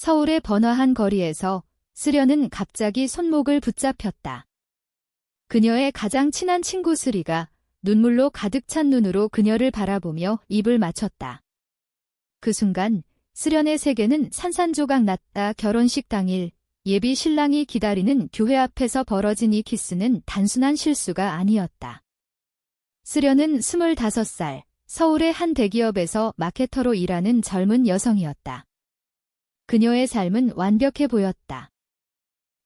서울의 번화한 거리에서 수련은 갑자기 손목을 붙잡혔다. 그녀의 가장 친한 친구 수리가 눈물로 가득 찬 눈으로 그녀를 바라보며 입을 맞췄다. 그 순간 수련의 세계는 산산조각 났다. 결혼식 당일 예비 신랑이 기다리는 교회 앞에서 벌어진 이 키스는 단순한 실수가 아니었다. 수련은 25살, 서울의 한 대기업에서 마케터로 일하는 젊은 여성이었다. 그녀의 삶은 완벽해 보였다.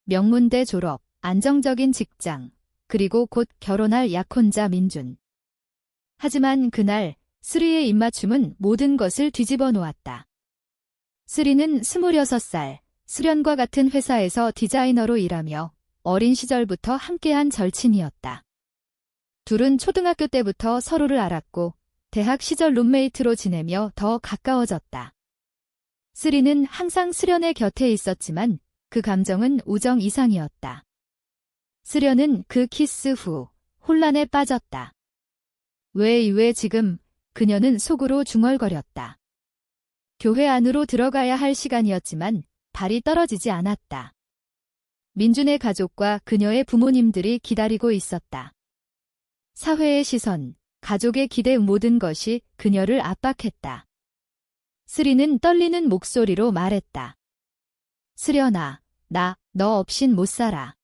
명문대 졸업, 안정적인 직장, 그리고 곧 결혼할 약혼자 민준. 하지만 그날 수리의 입맞춤은 모든 것을 뒤집어 놓았다. 수리는 26살, 수련과 같은 회사에서 디자이너로 일하며 어린 시절부터 함께한 절친이었다. 둘은 초등학교 때부터 서로를 알았고 대학 시절 룸메이트로 지내며 더 가까워졌다. 수리는 항상 수련의 곁에 있었지만 그 감정은 우정 이상이었다. 수련은 그 키스 후 혼란에 빠졌다. 왜 지금? 그녀는 속으로 중얼거렸다. 교회 안으로 들어가야 할 시간이었지만 발이 떨어지지 않았다. 민준의 가족과 그녀의 부모님들이 기다리고 있었다. 사회의 시선, 가족의 기대 모든 것이 그녀를 압박했다. 수리는 떨리는 목소리로 말했다. 수련아, 너 없인 못 살아.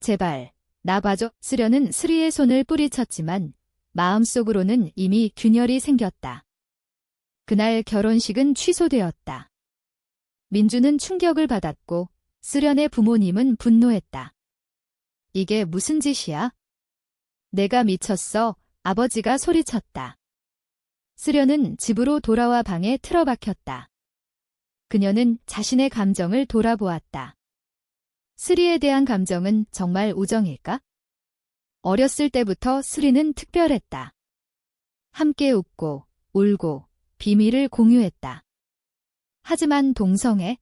제발, 나 봐줘. 수련은 수리의 손을 뿌리쳤지만 마음속으로는 이미 균열이 생겼다. 그날 결혼식은 취소되었다. 민주는 충격을 받았고 수련의 부모님은 분노했다. 이게 무슨 짓이야? 내가 미쳤어. 아버지가 소리쳤다. 수련은 집으로 돌아와 방에 틀어박혔다. 그녀는 자신의 감정을 돌아보았다. 수리에 대한 감정은 정말 우정일까? 어렸을 때부터 수리는 특별했다. 함께 웃고, 울고, 비밀을 공유했다. 하지만 동성애?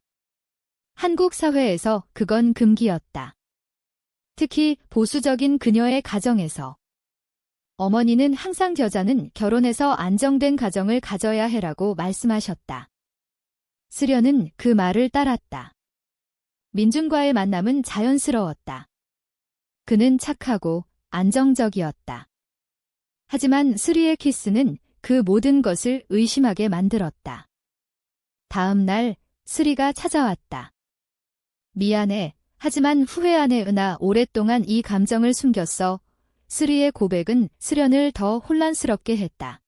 한국 사회에서 그건 금기였다. 특히 보수적인 그녀의 가정에서. 어머니는 항상 여자는 결혼해서 안정된 가정을 가져야 해라고 말씀하셨다. 수련은 그 말을 따랐다. 민준과의 만남은 자연스러웠다. 그는 착하고 안정적이었다. 하지만 수리의 키스는 그 모든 것을 의심하게 만들었다. 다음 날 수리가 찾아왔다. 미안해. 하지만 후회하네. 나 오랫동안 이 감정을 숨겼어. 수리의 고백은 수련을 더 혼란스럽게 했다.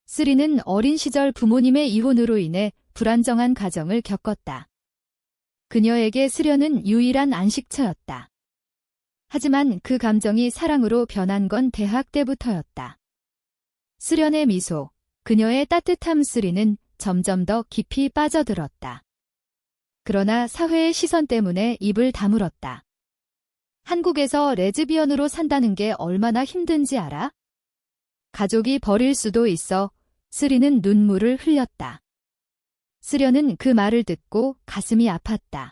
수리는 어린 시절 부모님의 이혼으로 인해 불안정한 가정을 겪었다. 그녀에게 수련은 유일한 안식처였다. 하지만 그 감정이 사랑으로 변한 건 대학 때부터였다. 수련의 미소, 그녀의 따뜻함. 수리는 점점 더 깊이 빠져들었다. 그러나 사회의 시선 때문에 입을 다물었다. 한국에서 레즈비언으로 산다는 게 얼마나 힘든지 알아? 가족이 버릴 수도 있어. 수리는 눈물을 흘렸다. 수련은 그 말을 듣고 가슴이 아팠다.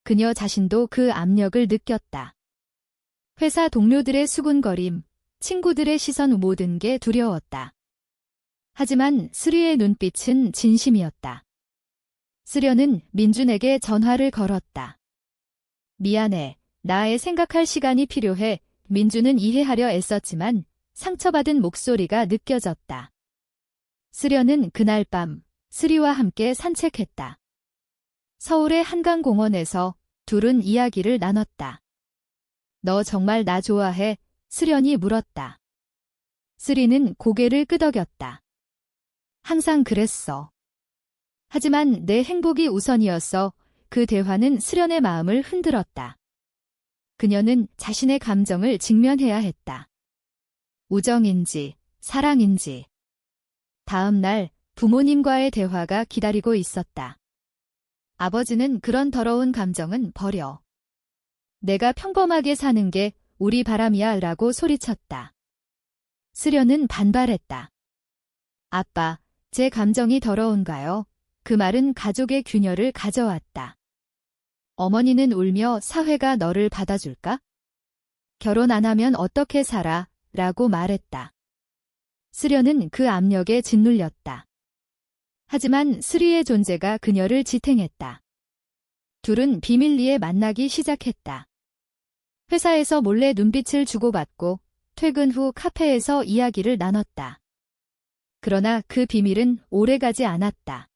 그녀 자신도 그 압력을 느꼈다. 회사 동료들의 수군거림, 친구들의 시선 모든 게 두려웠다. 하지만 수리의 눈빛은 진심이었다. 수련은 민준에게 전화를 걸었다. 미안해. 나의 생각할 시간이 필요해. 민준은 이해하려 애썼지만 상처받은 목소리가 느껴졌다. 수련은 그날 밤 수리와 함께 산책했다. 서울의 한강공원에서 둘은 이야기를 나눴다. 너 정말 나 좋아해? 수련이 물었다. 수리는 고개를 끄덕였다. 항상 그랬어. 하지만 내 행복이 우선이었어. 그 대화는 수련의 마음을 흔들었다. 그녀는 자신의 감정을 직면해야 했다. 우정인지 사랑인지. 다음 날 부모님과의 대화가 기다리고 있었다. 아버지는 그런 더러운 감정은 버려. 내가 평범하게 사는 게 우리 바람이야 라고 소리쳤다. 수련은 반발했다. 아빠, 제 감정이 더러운가요? 그 말은 가족의 균열을 가져왔다. 어머니는 울며 사회가 너를 받아줄까? 결혼 안 하면 어떻게 살아? 라고 말했다. 수련은 그 압력에 짓눌렸다. 하지만 스리의 존재가 그녀를 지탱했다. 둘은 비밀리에 만나기 시작했다. 회사에서 몰래 눈빛을 주고받고 퇴근 후 카페에서 이야기를 나눴다. 그러나 그 비밀은 오래가지 않았다.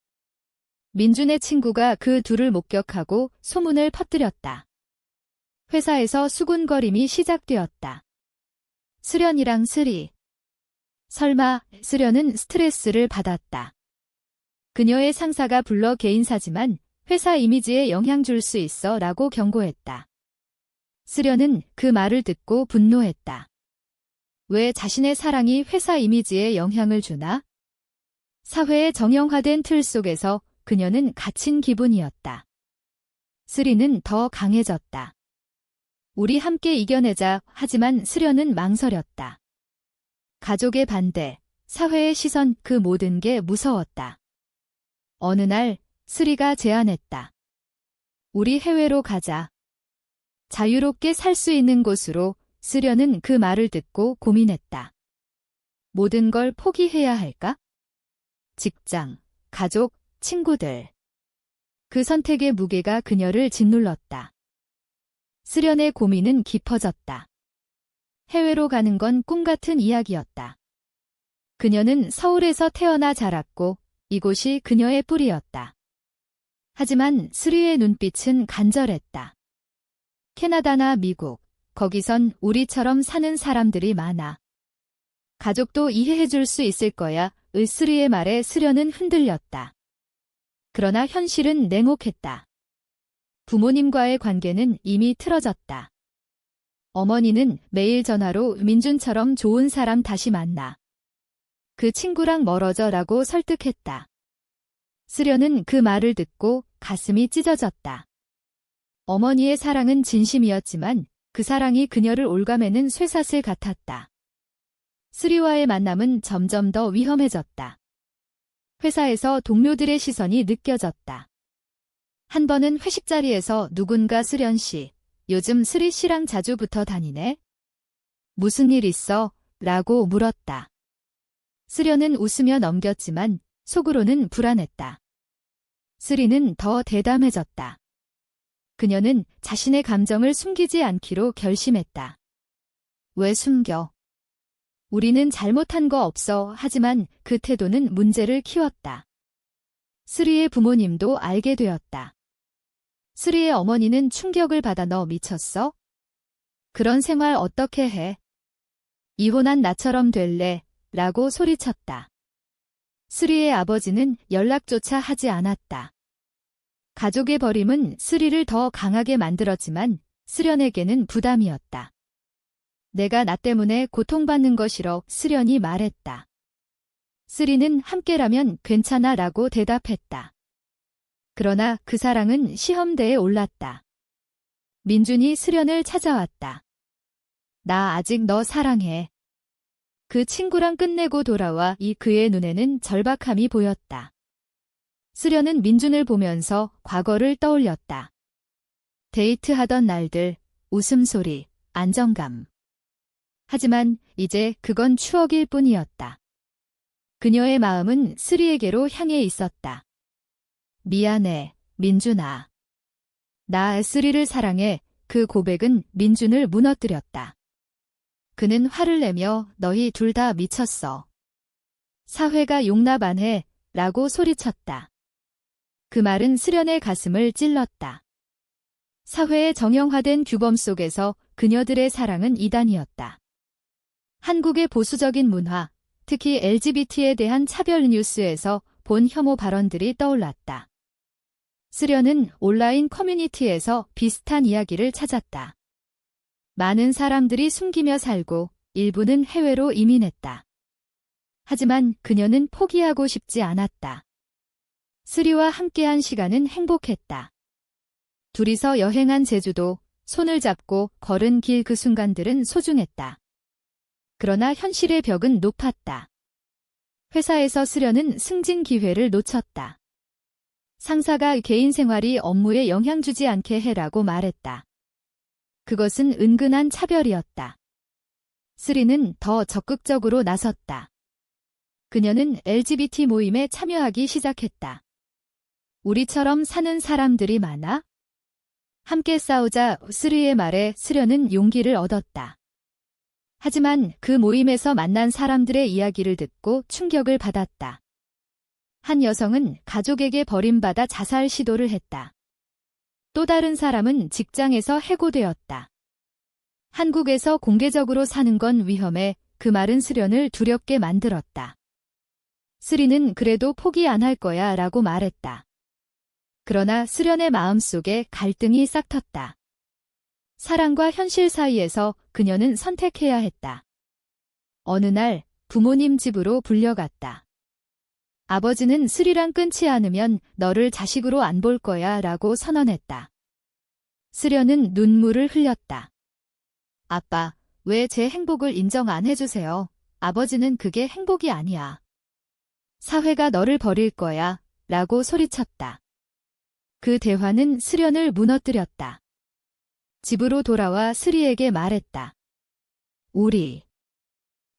민준의 친구가 그 둘을 목격하고 소문을 퍼뜨렸다. 회사에서 수군거림이 시작되었다. 수련이랑 스리. 설마 수련은 스트레스를 받았다. 그녀의 상사가 불러 개인사지만 회사 이미지에 영향 줄 수 있어 라고 경고했다. 수련은 그 말을 듣고 분노했다. 왜 자신의 사랑이 회사 이미지에 영향을 주나? 사회의 정형화된 틀 속에서 그녀는 갇힌 기분이었다. 스리는 더 강해졌다. 우리 함께 이겨내자. 하지만 수련은 망설였다. 가족의 반대, 사회의 시선, 그 모든 게 무서웠다. 어느 날 스리가 제안했다. 우리 해외로 가자. 자유롭게 살 수 있는 곳으로. 수련은 그 말을 듣고 고민했다. 모든 걸 포기해야 할까? 직장, 가족, 친구들. 그 선택의 무게가 그녀를 짓눌렀다. 수련의 고민은 깊어졌다. 해외로 가는 건 꿈 같은 이야기였다. 그녀는 서울에서 태어나 자랐고 이곳이 그녀의 뿌리였다. 하지만 수리의 눈빛은 간절했다. 캐나다나 미국, 거기선 우리처럼 사는 사람들이 많아. 가족도 이해해줄 수 있을 거야. 수리의 말에 수련은 흔들렸다. 그러나 현실은 냉혹했다. 부모님과의 관계는 이미 틀어졌다. 어머니는 매일 전화로 민준처럼 좋은 사람 다시 만나. 그 친구랑 멀어져라고 설득했다. 수련은 그 말을 듣고 가슴이 찢어졌다. 어머니의 사랑은 진심이었지만 그 사랑이 그녀를 올가매는 쇠사슬 같았다. 수리와의 만남은 점점 더 위험해졌다. 회사에서 동료들의 시선이 느껴졌다. 한 번은 회식 자리에서 누군가 수련 씨, 요즘 수리 씨랑 자주 붙어 다니네? 무슨 일 있어? 라고 물었다. 수련은 웃으며 넘겼지만 속으로는 불안했다. 수리는 더 대담해졌다. 그녀는 자신의 감정을 숨기지 않기로 결심했다. 왜 숨겨? 우리는 잘못한 거 없어. 하지만 그 태도는 문제를 키웠다. 수리의 부모님도 알게 되었다. 수리의 어머니는 충격을 받아 너 미쳤어? 그런 생활 어떻게 해? 이혼한 나처럼 될래? 라고 소리쳤다. 수리의 아버지는 연락조차 하지 않았다. 가족의 버림은 수리를 더 강하게 만들었지만 수련에게는 부담이었다. 내가 나 때문에 고통받는 거 싫어. 수련이 말했다. 수리는 함께라면 괜찮아 라고 대답했다. 그러나 그 사랑은 시험대에 올랐다. 민준이 수련을 찾아왔다. 나 아직 너 사랑해. 그 친구랑 끝내고 돌아와 그의 눈에는 절박함이 보였다. 수련은 민준을 보면서 과거를 떠올렸다. 데이트하던 날들, 웃음소리, 안정감. 하지만 이제 그건 추억일 뿐이었다. 그녀의 마음은 수리에게로 향해 있었다. 미안해, 민준아. 나 수리를 사랑해. 그 고백은 민준을 무너뜨렸다. 그는 화를 내며 너희 둘 다 미쳤어. 사회가 용납 안 해. 라고 소리쳤다. 그 말은 수련의 가슴을 찔렀다. 사회의 정형화된 규범 속에서 그녀들의 사랑은 이단이었다. 한국의 보수적인 문화, 특히 LGBT에 대한 차별 뉴스에서 본 혐오 발언들이 떠올랐다. 수련은 온라인 커뮤니티에서 비슷한 이야기를 찾았다. 많은 사람들이 숨기며 살고 일부는 해외로 이민했다. 하지만 그녀는 포기하고 싶지 않았다. 수리와 함께한 시간은 행복했다. 둘이서 여행한 제주도, 손을 잡고 걸은 길 그 순간들은 소중했다. 그러나 현실의 벽은 높았다. 회사에서 수련은 승진 기회를 놓쳤다. 상사가 개인 생활이 업무에 영향 주지 않게 해라고 말했다. 그것은 은근한 차별이었다. 수리는 더 적극적으로 나섰다. 그녀는 LGBT 모임에 참여하기 시작했다. 우리처럼 사는 사람들이 많아? 함께 싸우자 스리의 말에 스련은 용기를 얻었다. 하지만 그 모임에서 만난 사람들의 이야기를 듣고 충격을 받았다. 한 여성은 가족에게 버림받아 자살 시도를 했다. 또 다른 사람은 직장에서 해고되었다. 한국에서 공개적으로 사는 건 위험해. 그 말은 스련을 두렵게 만들었다. 스리는 그래도 포기 안 할 거야 라고 말했다. 그러나 스련의 마음속에 갈등이 싹텄다. 사랑과 현실 사이에서 그녀는 선택해야 했다. 어느 날 부모님 집으로 불려갔다. 아버지는 스리랑 끊지 않으면 너를 자식으로 안 볼 거야 라고 선언했다. 스련은 눈물을 흘렸다. 아빠, 왜 제 행복을 인정 안 해주세요? 아버지는 그게 행복이 아니야. 사회가 너를 버릴 거야 라고 소리쳤다. 그 대화는 스련을 무너뜨렸다. 집으로 돌아와 스리에게 말했다. 우리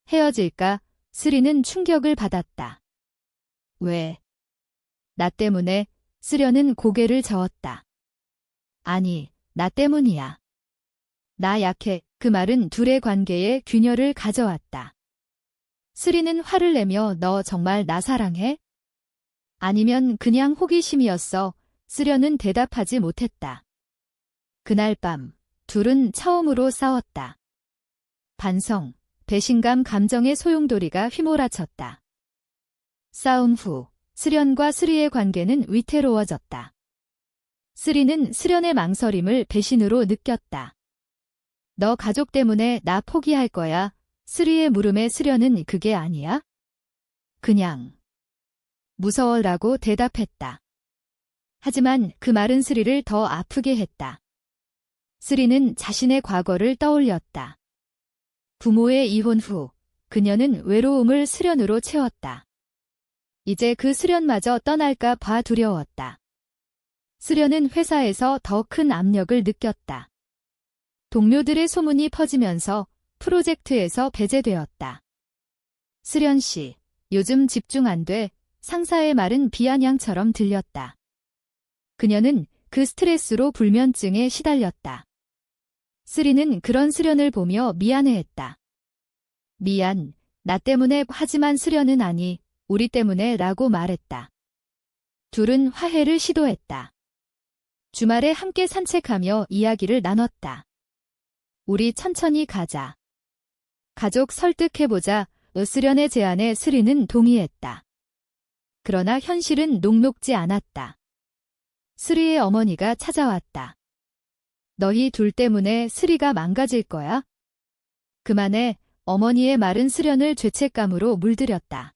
헤어질까? 스리는 충격을 받았다. 왜? 나 때문에? 스련은 고개를 저었다. 아니, 나 때문이야. 나 약해. 그 말은 둘의 관계에 균열을 가져왔다. 스리는 화를 내며 너 정말 나 사랑해? 아니면 그냥 호기심이었어? 스련은 대답하지 못했다. 그날 밤, 둘은 처음으로 싸웠다. 반성, 배신감 감정의 소용돌이가 휘몰아쳤다. 싸움 후, 스련과 스리의 관계는 위태로워졌다. 스리는 스련의 망설임을 배신으로 느꼈다. 너 가족 때문에 나 포기할 거야. 스리의 물음에 스련은 그게 아니야? 그냥 무서워라고 대답했다. 하지만 그 말은 스리를 더 아프게 했다. 스리는 자신의 과거를 떠올렸다. 부모의 이혼 후 그녀는 외로움을 스련으로 채웠다. 이제 그 스련마저 떠날까 봐 두려웠다. 스련은 회사에서 더 큰 압력을 느꼈다. 동료들의 소문이 퍼지면서 프로젝트에서 배제되었다. 스련 씨, 요즘 집중 안 돼. 상사의 말은 비아냥처럼 들렸다. 그녀는 그 스트레스로 불면증에 시달렸다. 스리는 그런 스련을 보며 미안해했다. 미안, 나 때문에. 하지만 스련은 아니, 우리 때문에 라고 말했다. 둘은 화해를 시도했다. 주말에 함께 산책하며 이야기를 나눴다. 우리 천천히 가자. 가족 설득해보자. 스련의 제안에 스리는 동의했다. 그러나 현실은 녹록지 않았다. 스리의 어머니가 찾아왔다. 너희 둘 때문에 스리가 망가질 거야? 그만해. 어머니의 말은 스련을 죄책감으로 물들였다.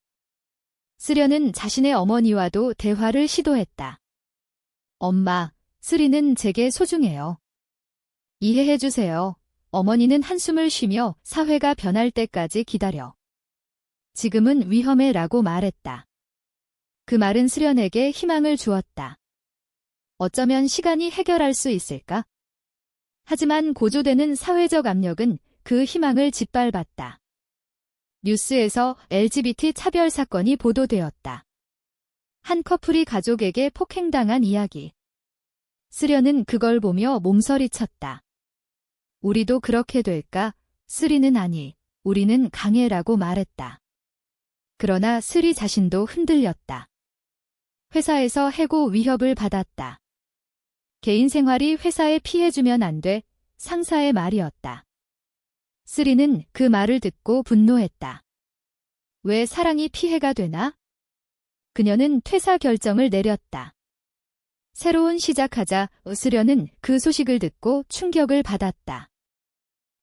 스련은 자신의 어머니와도 대화를 시도했다. 엄마, 스리는 제게 소중해요. 이해해주세요. 어머니는 한숨을 쉬며 사회가 변할 때까지 기다려. 지금은 위험해 라고 말했다. 그 말은 스련에게 희망을 주었다. 어쩌면 시간이 해결할 수 있을까? 하지만 고조되는 사회적 압력은 그 희망을 짓밟았다. 뉴스에서 LGBT 차별 사건이 보도되었다. 한 커플이 가족에게 폭행당한 이야기. 스련은 그걸 보며 몸서리쳤다. 우리도 그렇게 될까? 스리는 아니, 우리는 강해라고 말했다. 그러나 스리 자신도 흔들렸다. 회사에서 해고 위협을 받았다. 개인 생활이 회사에 피해주면 안 돼. 상사의 말이었다. 스리는 그 말을 듣고 분노했다. 왜 사랑이 피해가 되나? 그녀는 퇴사 결정을 내렸다. 새로운 시작하자. 스련은 그 소식을 듣고 충격을 받았다.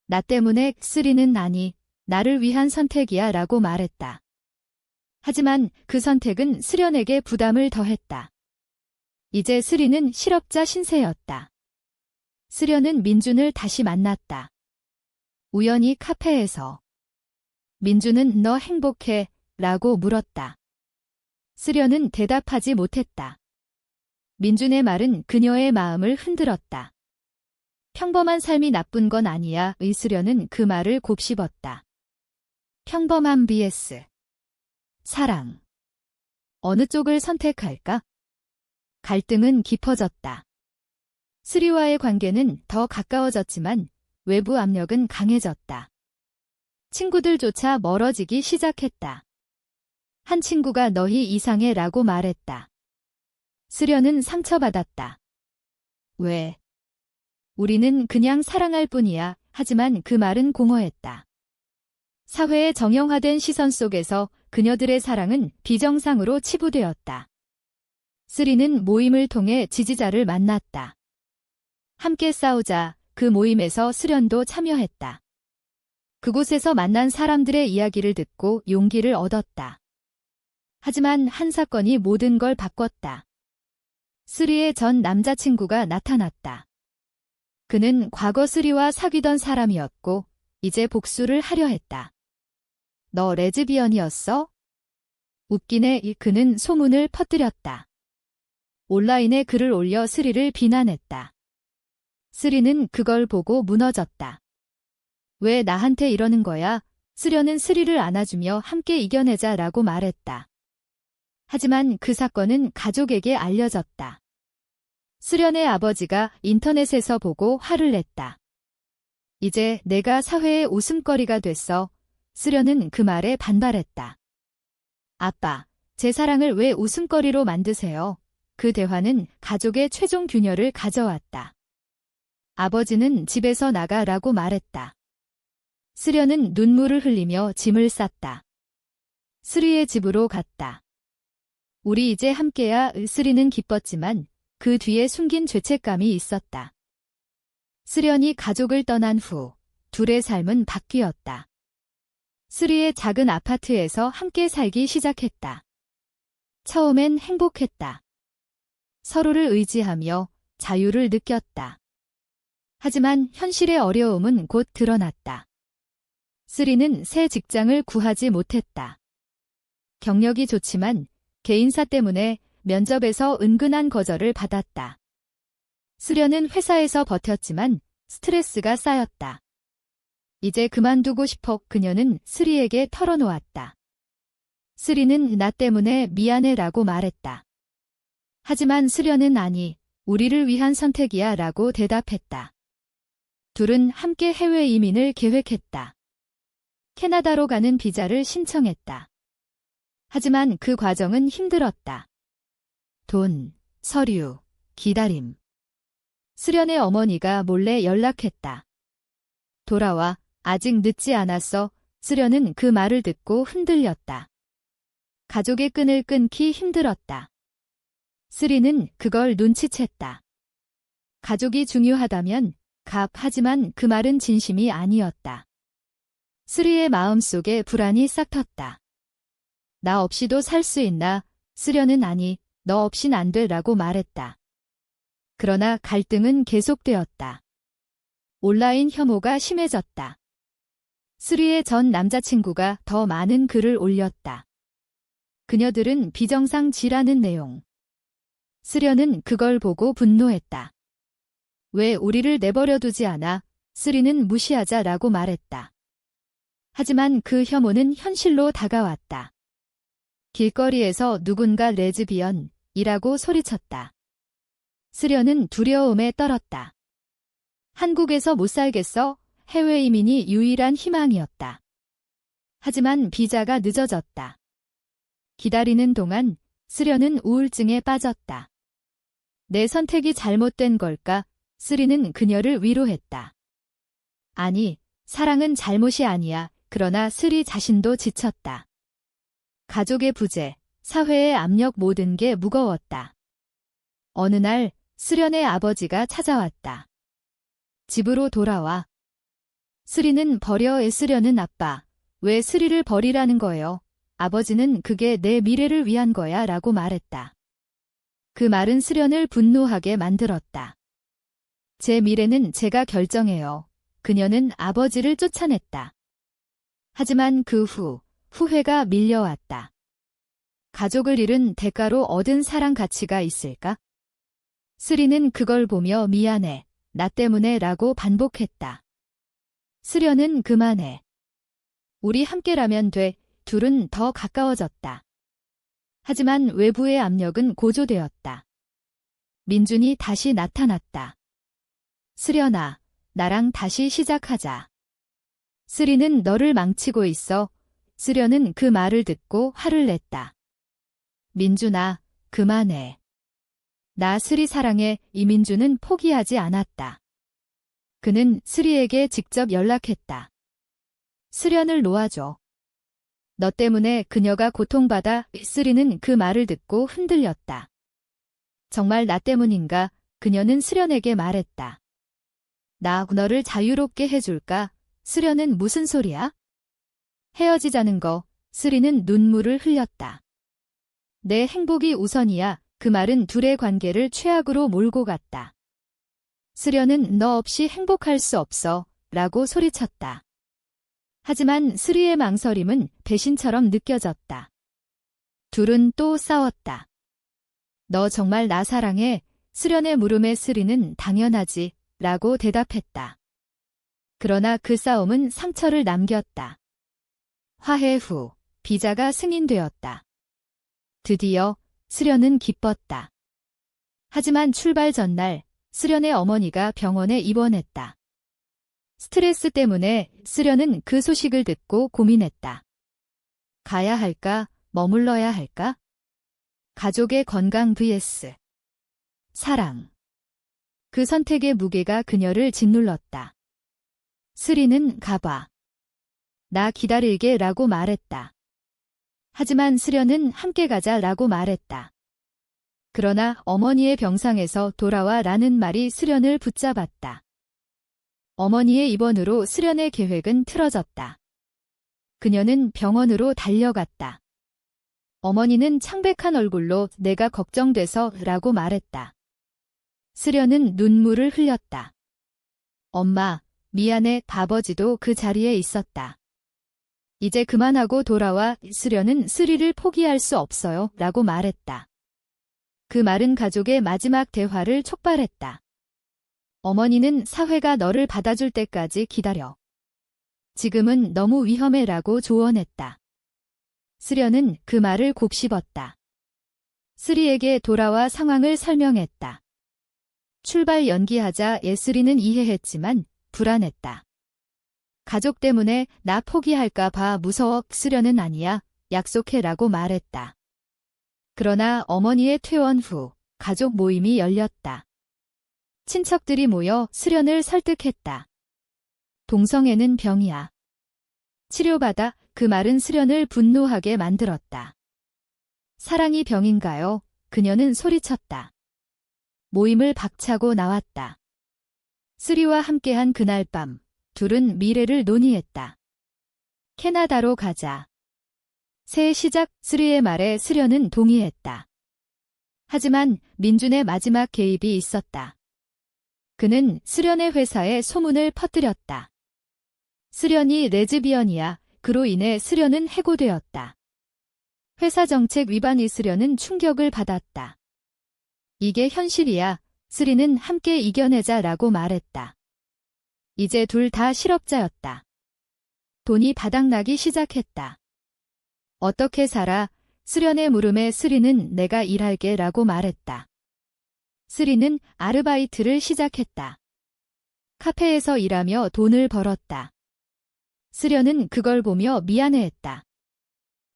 나 때문에. 스리는 아니, 나를 위한 선택이야 라고 말했다. 하지만 그 선택은 스련에게 부담을 더했다. 이제 스리는 실업자 신세였다. 스련은 민준을 다시 만났다. 우연히 카페에서. 민준은 너 행복해? 라고 물었다. 스련은 대답하지 못했다. 민준의 말은 그녀의 마음을 흔들었다. 평범한 삶이 나쁜 건 아니야. 스련은 그 말을 곱씹었다. 평범한 vs 사랑. 어느 쪽을 선택할까? 갈등은 깊어졌다. 스리와의 관계는 더 가까워졌지만 외부 압력은 강해졌다. 친구들조차 멀어지기 시작했다. 한 친구가 너희 이상해 라고 말했다. 스려는 상처받았다. 왜? 우리는 그냥 사랑할 뿐이야. 하지만 그 말은 공허했다. 사회의 정형화된 시선 속에서 그녀들의 사랑은 비정상으로 치부되었다. 스리는 모임을 통해 지지자를 만났다. 함께 싸우자. 그 모임에서 스련도 참여했다. 그곳에서 만난 사람들의 이야기를 듣고 용기를 얻었다. 하지만 한 사건이 모든 걸 바꿨다. 스리의 전 남자친구가 나타났다. 그는 과거 스리와 사귀던 사람이었고 이제 복수를 하려 했다. 너 레즈비언이었어? 웃기네. 그는 소문을 퍼뜨렸다. 온라인에 글을 올려 스리를 비난했다. 스리는 그걸 보고 무너졌다. 왜 나한테 이러는 거야? 스려는 스리를 안아주며 함께 이겨내자라고 말했다. 하지만 그 사건은 가족에게 알려졌다. 스련의 아버지가 인터넷에서 보고 화를 냈다. 이제 내가 사회의 웃음거리가 됐어. 스련은 그 말에 반발했다. 아빠, 제 사랑을 왜 웃음거리로 만드세요? 그 대화는 가족의 최종 균열을 가져왔다. 아버지는 집에서 나가라고 말했다. 스련은 눈물을 흘리며 짐을 쌌다. 스리의 집으로 갔다. 우리 이제 함께야. 스리는 기뻤지만 그 뒤에 숨긴 죄책감이 있었다. 스련이 가족을 떠난 후 둘의 삶은 바뀌었다. 스리의 작은 아파트에서 함께 살기 시작했다. 처음엔 행복했다. 서로를 의지하며 자유를 느꼈다. 하지만 현실의 어려움은 곧 드러났다. 스리는 새 직장을 구하지 못했다. 경력이 좋지만 개인사 때문에 면접에서 은근한 거절을 받았다. 스련은 회사에서 버텼지만 스트레스가 쌓였다. 이제 그만두고 싶어. 그녀는 스리에게 털어놓았다. 스리는 나 때문에 미안해라고 말했다. 하지만 스련은 아니, 우리를 위한 선택이야 라고 대답했다. 둘은 함께 해외 이민을 계획했다. 캐나다로 가는 비자를 신청했다. 하지만 그 과정은 힘들었다. 돈, 서류, 기다림. 스련의 어머니가 몰래 연락했다. 돌아와, 아직 늦지 않았어. 스련은 그 말을 듣고 흔들렸다. 가족의 끈을 끊기 힘들었다. 스리는 그걸 눈치챘다. 가족이 중요하다면 하지만 그 말은 진심이 아니었다. 스리의 마음속에 불안이 싹 텄다. 나 없이도 살 수 있나? 스련은 아니, 너 없인 안 돼 라고 말했다. 그러나 갈등은 계속되었다. 온라인 혐오가 심해졌다. 스리의 전 남자친구가 더 많은 글을 올렸다. 그녀들은 비정상지라는 내용. 스련은 그걸 보고 분노했다. 왜 우리를 내버려 두지 않아? 스리는 무시하자라고 말했다. 하지만 그 혐오는 현실로 다가왔다. 길거리에서 누군가 레즈비언이라고 소리쳤다. 스련은 두려움에 떨었다. 한국에서 못 살겠어? 해외 이민이 유일한 희망이었다. 하지만 비자가 늦어졌다. 기다리는 동안 스련은 우울증에 빠졌다. 내 선택이 잘못된 걸까? 스리는 그녀를 위로했다. 아니, 사랑은 잘못이 아니야. 그러나 스리 자신도 지쳤다. 가족의 부재, 사회의 압력 모든 게 무거웠다. 어느 날 스련의 아버지가 찾아왔다. 집으로 돌아와. 스리는 버려. 스련은 아빠, 왜 스리를 버리라는 거예요? 아버지는 그게 내 미래를 위한 거야 라고 말했다. 그 말은 스련을 분노하게 만들었다. 제 미래는 제가 결정해요. 그녀는 아버지를 쫓아냈다. 하지만 그 후 후회가 밀려왔다. 가족을 잃은 대가로 얻은 사랑 가치가 있을까? 스리는 그걸 보며 미안해, 나 때문에 라고 반복했다. 스련은 그만해. 우리 함께라면 돼. 둘은 더 가까워졌다. 하지만 외부의 압력은 고조되었다. 민준이 다시 나타났다. 스련아, 나랑 다시 시작하자. 스리는 너를 망치고 있어. 스련은 그 말을 듣고 화를 냈다. 민준아, 그만해. 나 스리 사랑해. 이민준은 포기하지 않았다. 그는 스리에게 직접 연락했다. 스련을 놓아줘. 너 때문에 그녀가 고통받아. 스리는 그 말을 듣고 흔들렸다. 정말 나 때문인가? 그녀는 스련에게 말했다. 나 너를 자유롭게 해줄까? 스련은 무슨 소리야? 헤어지자는 거. 스리는 눈물을 흘렸다. 내 행복이 우선이야. 그 말은 둘의 관계를 최악으로 몰고 갔다. 스련은 너 없이 행복할 수 없어. 라고 소리쳤다. 하지만 스리의 망설임은 배신처럼 느껴졌다. 둘은 또 싸웠다. 너 정말 나 사랑해? 스련의 물음에 스리는 당연하지. 라고 대답했다. 그러나 그 싸움은 상처를 남겼다. 화해 후 비자가 승인되었다. 드디어 스련은 기뻤다. 하지만 출발 전날 스련의 어머니가 병원에 입원했다. 스트레스 때문에 스련은 그 소식을 듣고 고민했다. 가야 할까? 머물러야 할까? 가족의 건강 vs 사랑. 그 선택의 무게가 그녀를 짓눌렀다. 스리는 가봐. 나 기다릴게 라고 말했다. 하지만 스련은 함께 가자 라고 말했다. 그러나 어머니의 병상에서 돌아와 라는 말이 스련을 붙잡았다. 어머니의 입원으로 스련의 계획은 틀어졌다. 그녀는 병원으로 달려갔다. 어머니는 창백한 얼굴로 내가 걱정돼서 라고 말했다. 스련은 눈물을 흘렸다. 엄마, 미안해. 아버지도 그 자리에 있었다. 이제 그만하고 돌아와. 스련은 스리를 포기할 수 없어요. 라고 말했다. 그 말은 가족의 마지막 대화를 촉발했다. 어머니는 사회가 너를 받아줄 때까지 기다려. 지금은 너무 위험해. 라고 조언했다. 스련은 그 말을 곱씹었다. 스리에게 돌아와 상황을 설명했다. 출발 연기하자. 스리는 이해했지만 불안했다. 가족 때문에 나 포기할까 봐 무서워. 스련은 아니야. 약속해라고 말했다. 그러나 어머니의 퇴원 후 가족 모임이 열렸다. 친척들이 모여 스련을 설득했다. 동성애는 병이야. 치료받아. 그 말은 스련을 분노하게 만들었다. 사랑이 병인가요? 그녀는 소리쳤다. 모임을 박차고 나왔다. 스리와 함께한 그날 밤, 둘은 미래를 논의했다. 캐나다로 가자. 새해 시작. 스리의 말에 스련은 동의했다. 하지만 민준의 마지막 개입이 있었다. 그는 스련의 회사에 소문을 퍼뜨렸다. 스련이 레즈비언이야. 그로 인해 스련은 해고되었다. 회사 정책 위반이 스련은 충격을 받았다. 이게 현실이야. 스리는 함께 이겨내자라고 말했다. 이제 둘 다 실업자였다. 돈이 바닥나기 시작했다. 어떻게 살아? 스련의 물음에 스리는 내가 일할게 라고 말했다. 스리는 아르바이트를 시작했다. 카페에서 일하며 돈을 벌었다. 스련은 그걸 보며 미안해했다.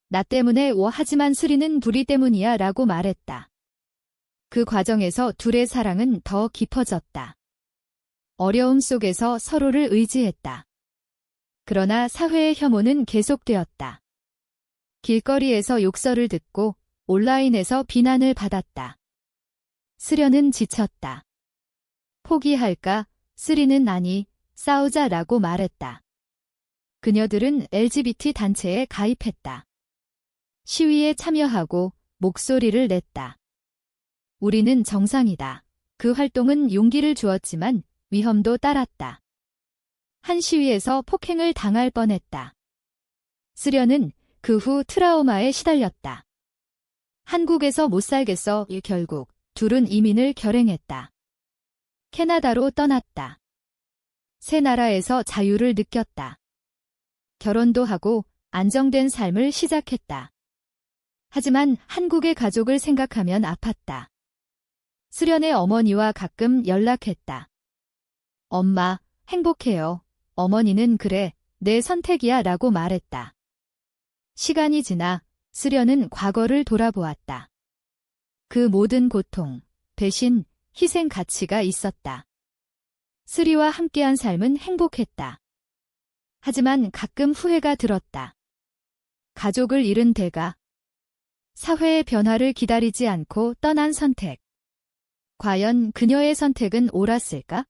나 때문에 하지만 스리는 둘이 때문이야 라고 말했다. 그 과정에서 둘의 사랑은 더 깊어졌다. 어려움 속에서 서로를 의지했다. 그러나 사회의 혐오는 계속되었다. 길거리에서 욕설을 듣고 온라인에서 비난을 받았다. 스련은 지쳤다. 포기할까? 스리는 아니, 싸우자라고 말했다. 그녀들은 LGBT 단체에 가입했다. 시위에 참여하고 목소리를 냈다. 우리는 정상이다. 그 활동은 용기를 주었지만 위험도 따랐다. 한 시위에서 폭행을 당할 뻔했다. 스련은 그 후 트라우마에 시달렸다. 한국에서 못 살겠어. 결국 둘은 이민을 결행했다. 캐나다로 떠났다. 새 나라에서 자유를 느꼈다. 결혼도 하고 안정된 삶을 시작했다. 하지만 한국의 가족을 생각하면 아팠다. 수련의 어머니와 가끔 연락했다. 엄마, 행복해요. 어머니는 그래, 내 선택이야 라고 말했다. 시간이 지나 수련은 과거를 돌아보았다. 그 모든 고통, 배신, 희생 가치가 있었다. 수리와 함께한 삶은 행복했다. 하지만 가끔 후회가 들었다. 가족을 잃은 대가, 사회의 변화를 기다리지 않고 떠난 선택. 과연 그녀의 선택은 옳았을까?